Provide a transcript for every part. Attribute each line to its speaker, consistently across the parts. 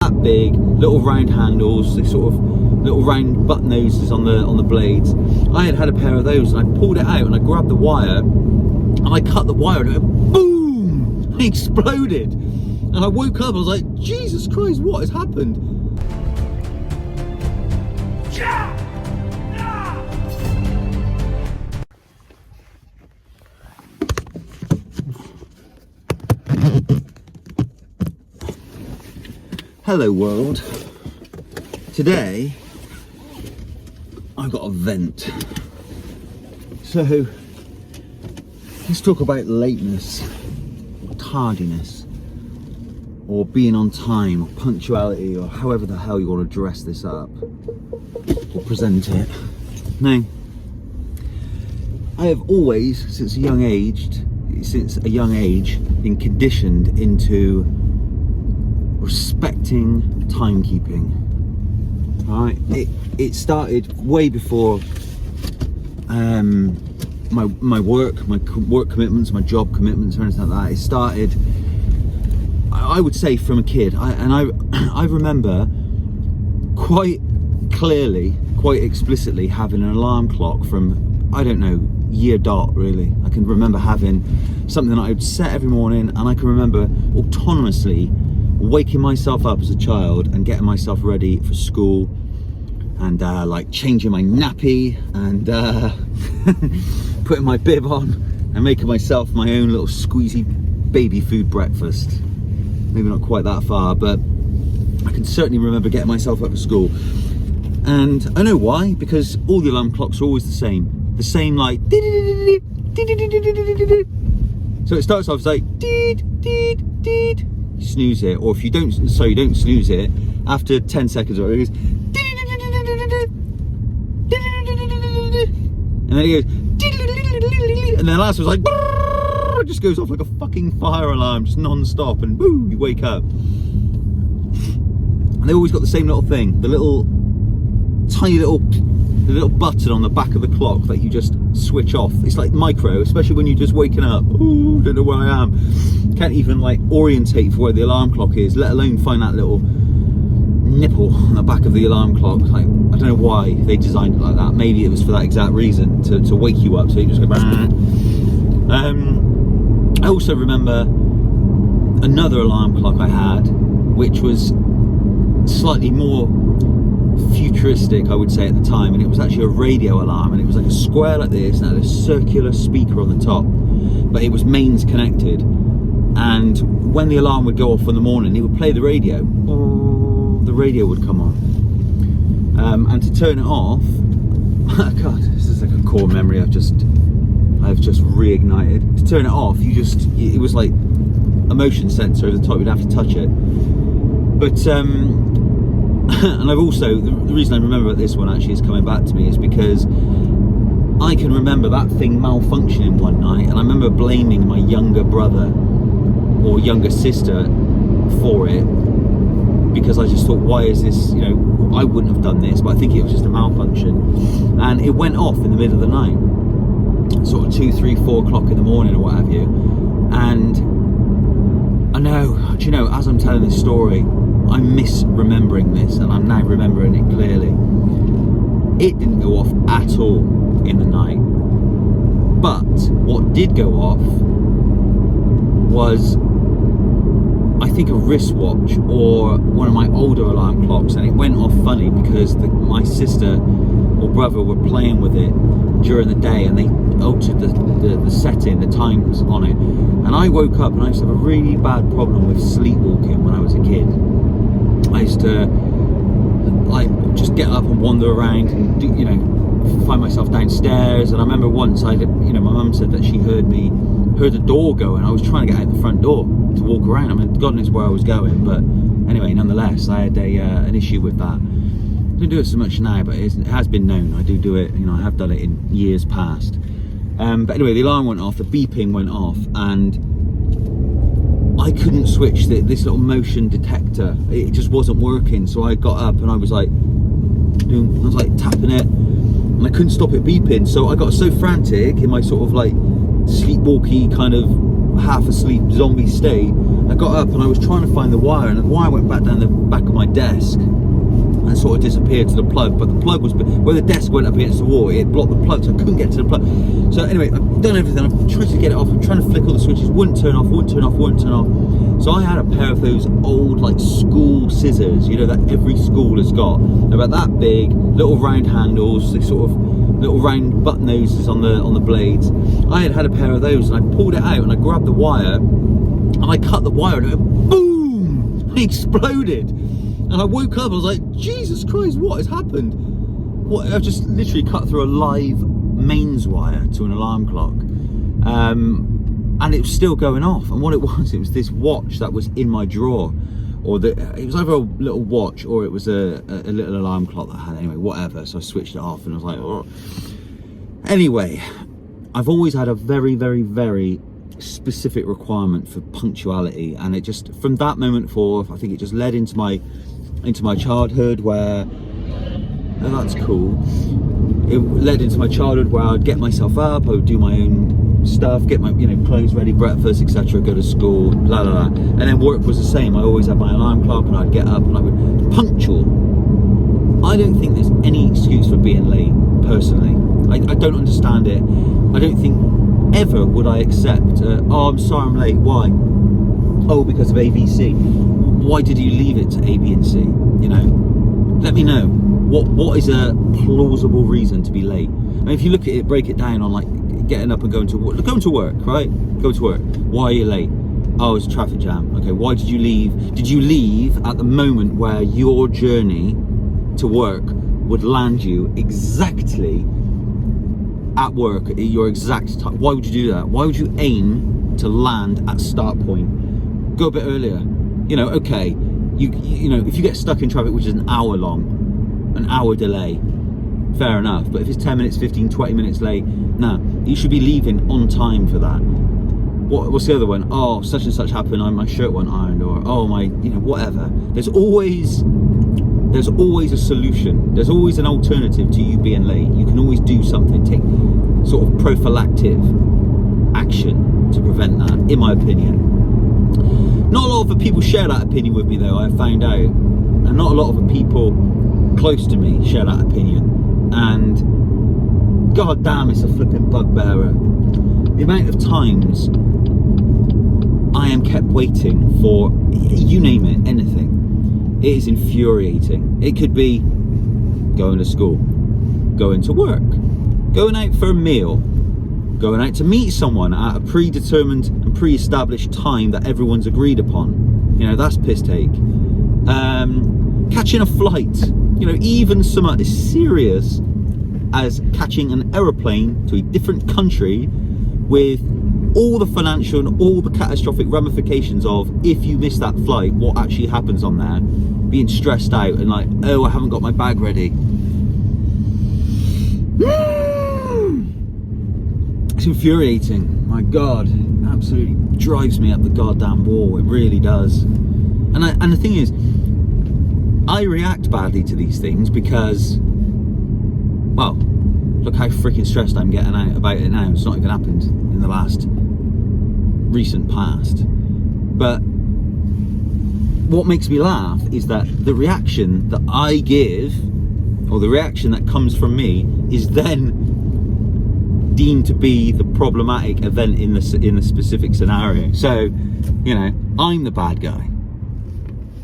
Speaker 1: that big, little round handles, they sort of little round butt noses on the blades. I had a pair of those, and I pulled it out and I grabbed the wire and I cut the wire and it went boom! It exploded. And I woke up, I was like, Jesus Christ, what has happened? Hello world. Today I've got a vent. So let's talk about lateness, or tardiness, or being on time, or punctuality, or however the hell you want to dress this up or present it. Now, I have always, since a young age, been conditioned into respecting timekeeping. Right, it started way before my work commitments, my job commitments, or anything like that. It started, I would say, from a kid. I remember quite clearly, quite explicitly having an alarm clock from, I don't know, year dot really. I can remember having something that I would set every morning, and I can remember autonomously waking myself up as a child and getting myself ready for school, and like changing my nappy and putting my bib on and making myself my own little squeezy baby food breakfast. Maybe not quite that far, but I can certainly remember getting myself up for school. And I know why, because all the alarm clocks are always the same like so it starts off like you snooze it, or if you don't, so you don't snooze it, after 10 seconds or it goes, and then it goes, and then the last was like, it just goes off like a fucking fire alarm, just non-stop, and woo, you wake up. And they always got the same little thing, the little tiny little button on the back of the clock that you just switch off. It's like micro, especially when you're just waking up. Ooh, don't know where I am. Can't even like orientate for where the alarm clock is, let alone find that little nipple on the back of the alarm clock. Like, I don't know why they designed it like that. Maybe it was for that exact reason, to wake you up, so you just go I also remember another alarm clock I had, which was slightly more futuristic, I would say, at the time, and it was actually a radio alarm, and it was like a square like this and had a circular speaker on the top, but it was mains connected, and when the alarm would go off in the morning, it would play the radio. The radio would come on, and to turn it off, God, this is like a core memory I've just reignited. To turn it off, it was like a motion sensor over the top, you'd have to touch it. But and I've also, the reason I remember this one actually is coming back to me is because I can remember that thing malfunctioning one night, and I remember blaming my younger brother or younger sister for it, because I just thought, why is this, you know, I wouldn't have done this, but I think it was just a malfunction, and it went off in the middle of the night, sort of 2, 3, 4 o'clock in the morning or what have you. And I know, do you know, as I'm telling this story, I'm misremembering this, and I'm now remembering it clearly. It didn't go off at all in the night, but what did go off was, I think, a wristwatch or one of my older alarm clocks, and it went off funny because my sister or brother were playing with it during the day, and they altered the setting, the times on it, and I woke up and I used to have a really bad problem with sleepwalking when I was a kid. I used to like just get up and wander around and do, you know, find myself downstairs. And I remember once my mum said that she heard the door go, and I was trying to get out the front door to walk around. I mean, God knows where I was going, but anyway, nonetheless, I had an issue with that. I don't do it so much now, but it has been known. I do it, you know, I have done it in years past. But anyway, the alarm went off, the beeping went off, and I couldn't switch this little motion detector. It just wasn't working. So I got up and I was like tapping it, and I couldn't stop it beeping. So I got so frantic in my sort of like sleepwalky kind of, half asleep zombie state. I got up and I was trying to find the wire, and the wire went back down the back of my desk and sort of disappeared to the plug, but the plug was where the desk went up against the wall. It blocked the plug, so I couldn't get to the plug. So anyway, I've done everything. I've tried to get it off. I'm trying to flick all the switches. Wouldn't turn off. So I had a pair of those old like school scissors, you know, that every school has got. They're about that big, little round handles, they sort of little round butt noses on the blades. I had a pair of those, and I pulled it out and I grabbed the wire and I cut the wire, and it went boom! It exploded. And I woke up and I was like, Jesus Christ, what has happened? What, I've just literally cut through a live mains wire to an alarm clock. And it was still going off. And what it was this watch that was in my drawer. It was either a little watch or it was a little alarm clock that I had. Anyway, whatever. So I switched it off and I was like, oh. Anyway, I've always had a very, very, very specific requirement for punctuality. And it just, from that moment forth, I think it just led into my childhood where, oh, that's cool. It led into my childhood where I'd get myself up, I would do my own stuff, get my clothes ready, breakfast, etc., go to school, blah blah blah. And then work was the same. I always had my alarm clock, and I'd get up and I would punctual. I don't think there's any excuse for being late, personally. I don't understand it. I don't think ever would I accept, oh, I'm sorry I'm late. Why? Oh, because of ABC. Why did you leave it to A, B and C? You know, let me know. What is a plausible reason to be late? I mean, if you look at it, break it down on like getting up and going to work, right? Go to work. Why are you late? Oh, it's a traffic jam. Okay, why did you leave? Did you leave at the moment where your journey to work would land you exactly at work at your exact time? Why would you do that? Why would you aim to land at start point? Go a bit earlier. You know, okay, you know, if you get stuck in traffic, which is an hour long, an hour delay, fair enough. But if it's 10 minutes, 15, 20 minutes late, nah, you should be leaving on time for that. What's the other one? Oh, such and such happened, my shirt wasn't ironed, or oh my, you know, whatever. There's always a solution. There's always an alternative to you being late. You can always do something, take sort of prophylactic action to prevent that, in my opinion. Not a lot of the people share that opinion with me, though, I found out. And not a lot of the people close to me share that opinion. And god damn, it's a flipping bugbearer. The amount of times I am kept waiting for, you name it, anything. It is infuriating. It could be going to school, going to work, going out for a meal, going out to meet someone at a predetermined and pre-established time that everyone's agreed upon. You know, that's piss take. Catching a flight, you know, even something as serious as catching an aeroplane to a different country with all the financial and all the catastrophic ramifications of, if you miss that flight, what actually happens on there, being stressed out and like, oh, I haven't got my bag ready. It's infuriating. My god, it absolutely drives me up the goddamn wall. It really does. And the thing is, I react badly to these things because, well, look how freaking stressed I'm getting out about it now. It's not even happened in the last recent past. But what makes me laugh is that the reaction that I give, or the reaction that comes from me, is then deemed to be the problematic event in the specific scenario. So, you know, I'm the bad guy.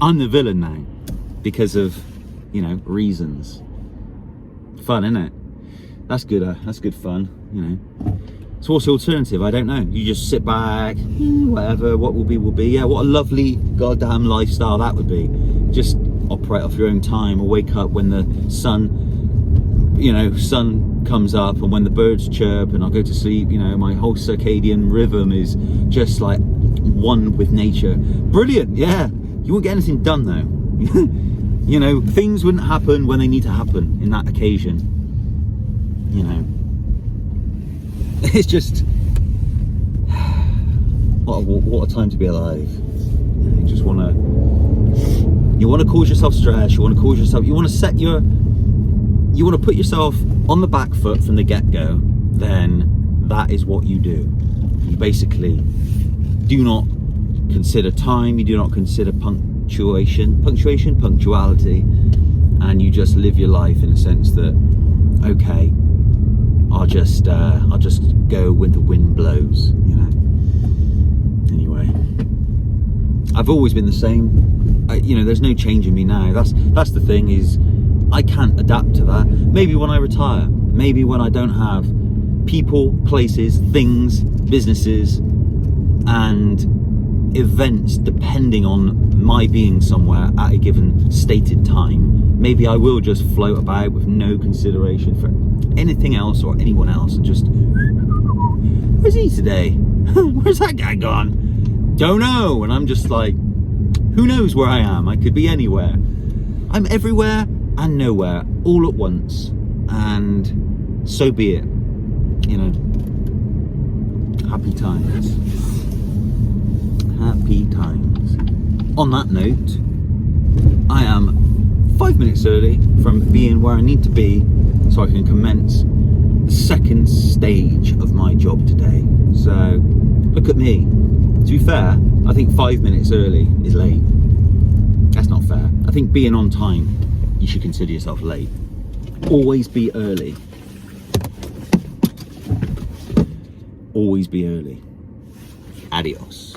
Speaker 1: I'm the villain now because of, you know, reasons. Fun, isn't it? That's good. That's good fun. You know. So what's the alternative? I don't know. You just sit back, whatever. What will be, will be. Yeah. What a lovely goddamn lifestyle that would be. Just operate off your own time, or wake up when the sun, you know, sun comes up, and when the birds chirp, and I'll go to sleep. You know, my whole circadian rhythm is just like one with nature. Brilliant. Yeah. You won't get anything done though. You know, things wouldn't happen when they need to happen in that occasion. You know, it's just what a time to be alive. You know, you just want to cause yourself stress. You want to put yourself on the back foot from the get-go. Then that is what you do. You basically do not consider time, you do not consider punctuality, and you just live your life in a sense that, okay, I'll just go when the wind blows, you know. Anyway, I've always been the same. You know, there's no change in me now. That's the thing, is I can't adapt to that. Maybe when I retire, maybe when I don't have people, places, things, businesses, and events depending on my being somewhere at a given stated time, maybe I will just float about with no consideration for anything else or anyone else, and just, where's he today? Where's that guy gone? Don't know. And I'm just like, who knows where I am? I could be anywhere. I'm everywhere and nowhere all at once, and so be it, you know. Happy times. Happy times. On that note, I am 5 minutes early from being where I need to be so I can commence the second stage of my job today. So look at me. To be fair, I think 5 minutes early is late. That's not fair. I think being on time, you should consider yourself late. Always be early. Always be early. Adios.